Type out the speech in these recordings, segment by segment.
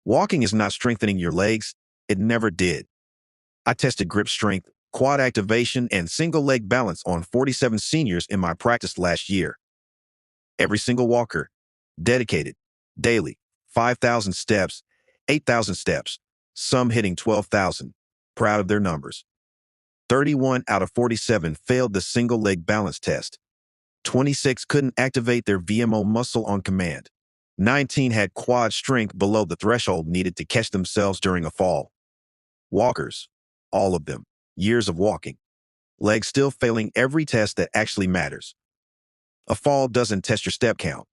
Walking is not strengthening your legs. It never did. I tested grip strength, quad activation, and single leg balance on 47 seniors in my practice last year. Every single walker, dedicated, daily, 5,000 steps, 8,000 steps, some hitting 12,000, proud of their numbers. 31 out of 47 failed the single leg balance test. 26 couldn't activate their VMO muscle on command. 19 had quad strength below the threshold needed to catch themselves during a fall. Walkers, all of them, years of walking. Legs still failing every test that actually matters. A fall doesn't test your step count.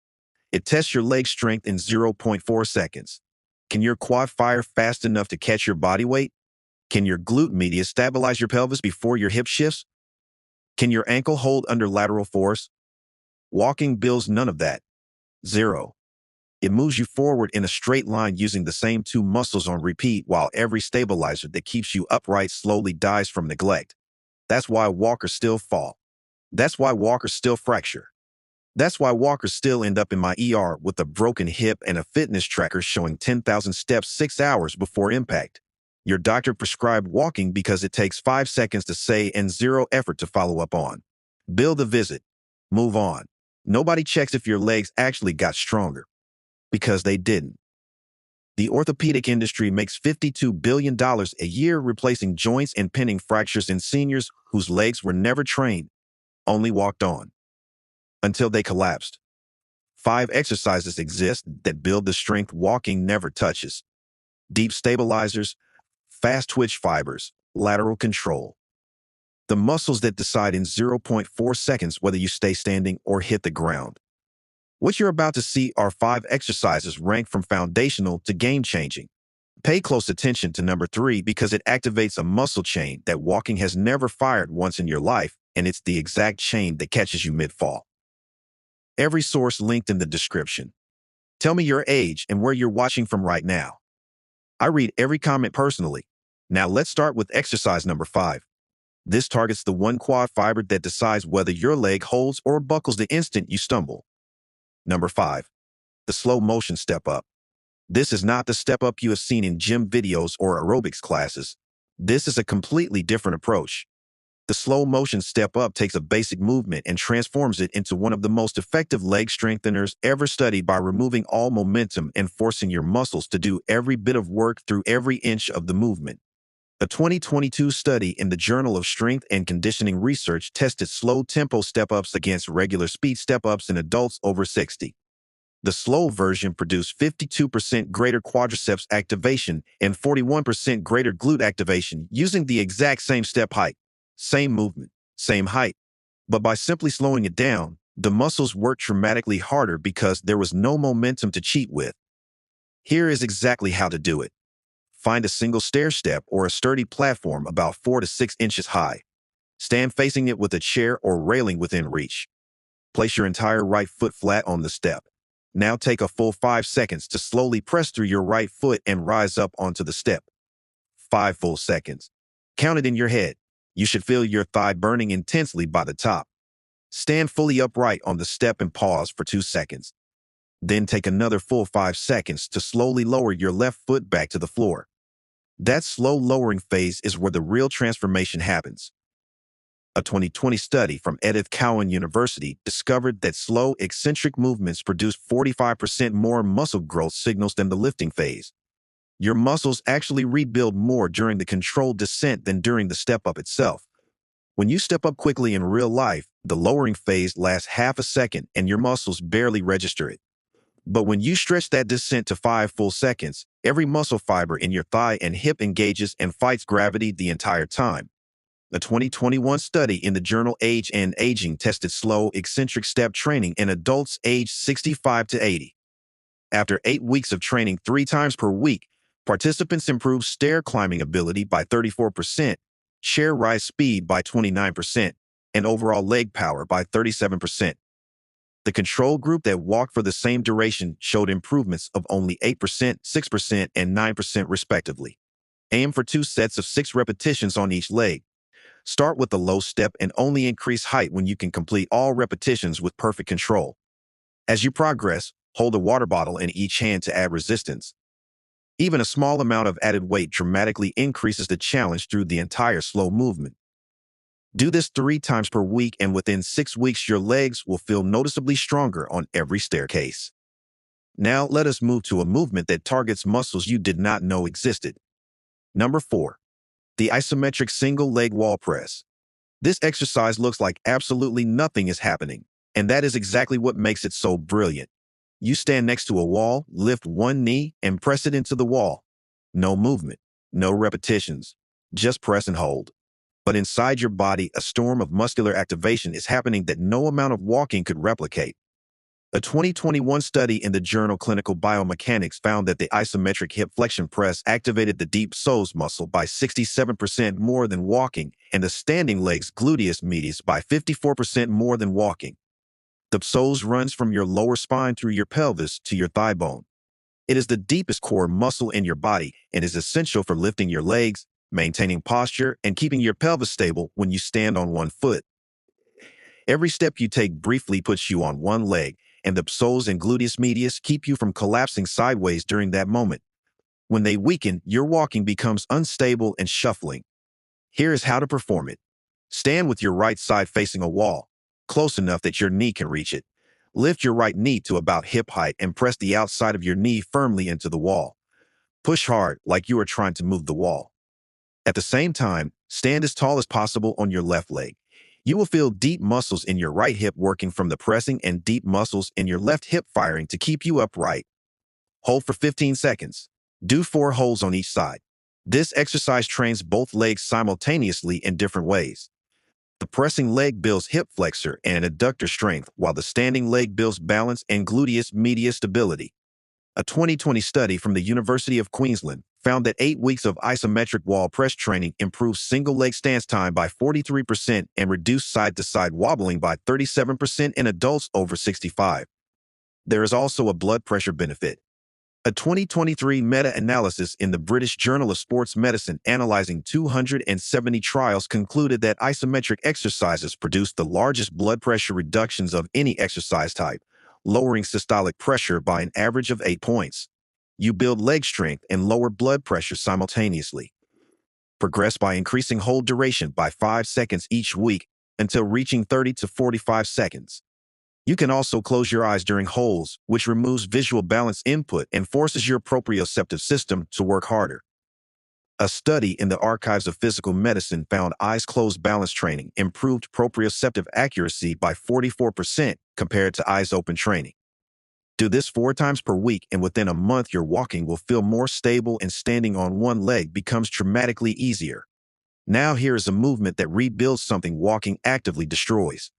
It tests your leg strength in 0.4 seconds. Can your quad fire fast enough to catch your body weight? Can your glute medius stabilize your pelvis before your hip shifts? Can your ankle hold under lateral force? Walking builds none of that. Zero. It moves you forward in a straight line using the same two muscles on repeat while every stabilizer that keeps you upright slowly dies from neglect. That's why walkers still fall. That's why walkers still fracture. That's why walkers still end up in my ER with a broken hip and a fitness tracker showing 10,000 steps 6 hours before impact. Your doctor prescribed walking because it takes 5 seconds to say and 0 effort to follow up on. Bill the visit. Move on. Nobody checks if your legs actually got stronger. Because they didn't. The orthopedic industry makes $52 billion a year replacing joints and pinning fractures in seniors whose legs were never trained, only walked on. Until they collapsed. 5 exercises exist that build the strength walking never touches. Deep stabilizers, fast twitch fibers, lateral control. The muscles that decide in 0.4 seconds whether you stay standing or hit the ground. What you're about to see are 5 exercises ranked from foundational to game-changing. Pay close attention to number 3 because it activates a muscle chain that walking has never fired once in your life, and it's the exact chain that catches you mid-fall. Every source linked in the description. Tell me your age and where you're watching from right now. I read every comment personally. Now let's start with exercise number 5. This targets the one quad fiber that decides whether your leg holds or buckles the instant you stumble. Number 5. The slow motion step up. This is not the step up you have seen in gym videos or aerobics classes. This is a completely different approach. The slow motion step up takes a basic movement and transforms it into one of the most effective leg strengtheners ever studied by removing all momentum and forcing your muscles to do every bit of work through every inch of the movement. A 2022 study in the Journal of Strength and Conditioning Research tested slow tempo step-ups against regular speed step-ups in adults over 60. The slow version produced 52% greater quadriceps activation and 41% greater glute activation using the exact same step height, same movement, same height. But by simply slowing it down, the muscles worked dramatically harder because there was no momentum to cheat with. Here is exactly how to do it. Find a single stair step or a sturdy platform about 4 to 6 inches high. Stand facing it with a chair or railing within reach. Place your entire right foot flat on the step. Now take a full 5 seconds to slowly press through your right foot and rise up onto the step. 5 full seconds. Count it in your head. You should feel your thigh burning intensely by the top. Stand fully upright on the step and pause for 2 seconds. Then take another full 5 seconds to slowly lower your left foot back to the floor. That slow lowering phase is where the real transformation happens. A 2020 study from Edith Cowan University discovered that slow, eccentric movements produce 45% more muscle growth signals than the lifting phase. Your muscles actually rebuild more during the controlled descent than during the step-up itself. When you step up quickly in real life, the lowering phase lasts half a second and your muscles barely register it. But when you stretch that descent to 5 full seconds, every muscle fiber in your thigh and hip engages and fights gravity the entire time. A 2021 study in the journal Age and Aging tested slow, eccentric step training in adults aged 65 to 80. After 8 weeks of training 3 times per week, participants improved stair climbing ability by 34%, chair rise speed by 29%, and overall leg power by 37%. The control group that walked for the same duration showed improvements of only 8%, 6%, and 9% respectively. Aim for 2 sets of 6 repetitions on each leg. Start with a low step and only increase height when you can complete all repetitions with perfect control. As you progress, hold a water bottle in each hand to add resistance. Even a small amount of added weight dramatically increases the challenge through the entire slow movement. Do this 3 times per week, and within 6 weeks, your legs will feel noticeably stronger on every staircase. Now, let us move to a movement that targets muscles you did not know existed. Number 4. The isometric single leg wall press. This exercise looks like absolutely nothing is happening, and that is exactly what makes it so brilliant. You stand next to a wall, lift one knee, and press it into the wall. No movement, no repetitions, just press and hold. But inside your body, a storm of muscular activation is happening that no amount of walking could replicate. A 2021 study in the journal Clinical Biomechanics found that the isometric hip flexion press activated the deep psoas muscle by 67% more than walking, and the standing legs gluteus medius by 54% more than walking. The psoas runs from your lower spine through your pelvis to your thigh bone. It is the deepest core muscle in your body and is essential for lifting your legs, maintaining posture, and keeping your pelvis stable when you stand on one foot. Every step you take briefly puts you on one leg, and the psoas and gluteus medius keep you from collapsing sideways during that moment. When they weaken, your walking becomes unstable and shuffling. Here is how to perform it. Stand with your right side facing a wall, close enough that your knee can reach it. Lift your right knee to about hip height and press the outside of your knee firmly into the wall. Push hard like you are trying to move the wall. At the same time, stand as tall as possible on your left leg. You will feel deep muscles in your right hip working from the pressing and deep muscles in your left hip firing to keep you upright. Hold for 15 seconds. Do 4 holds on each side. This exercise trains both legs simultaneously in different ways. The pressing leg builds hip flexor and adductor strength, while the standing leg builds balance and gluteus medius stability. A 2020 study from the University of Queensland found that 8 weeks of isometric wall press training improved single leg stance time by 43% and reduced side-to-side wobbling by 37% in adults over 65. There is also a blood pressure benefit. A 2023 meta-analysis in the British Journal of Sports Medicine analyzing 270 trials concluded that isometric exercises produced the largest blood pressure reductions of any exercise type, lowering systolic pressure by an average of 8 points. You build leg strength and lower blood pressure simultaneously. Progress by increasing hold duration by 5 seconds each week until reaching 30 to 45 seconds. You can also close your eyes during holds, which removes visual balance input and forces your proprioceptive system to work harder. A study in the Archives of Physical Medicine found eyes closed balance training improved proprioceptive accuracy by 44% compared to eyes open training. Do this 4 times per week, and within a month, your walking will feel more stable and standing on one leg becomes dramatically easier. Now here is a movement that rebuilds something walking actively destroys.